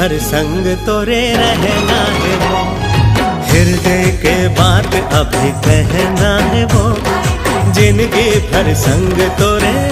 भर संग तोरे रहना है वो, हृदय के बात अभी कहना है वो, जिंदगी भर संग तोरे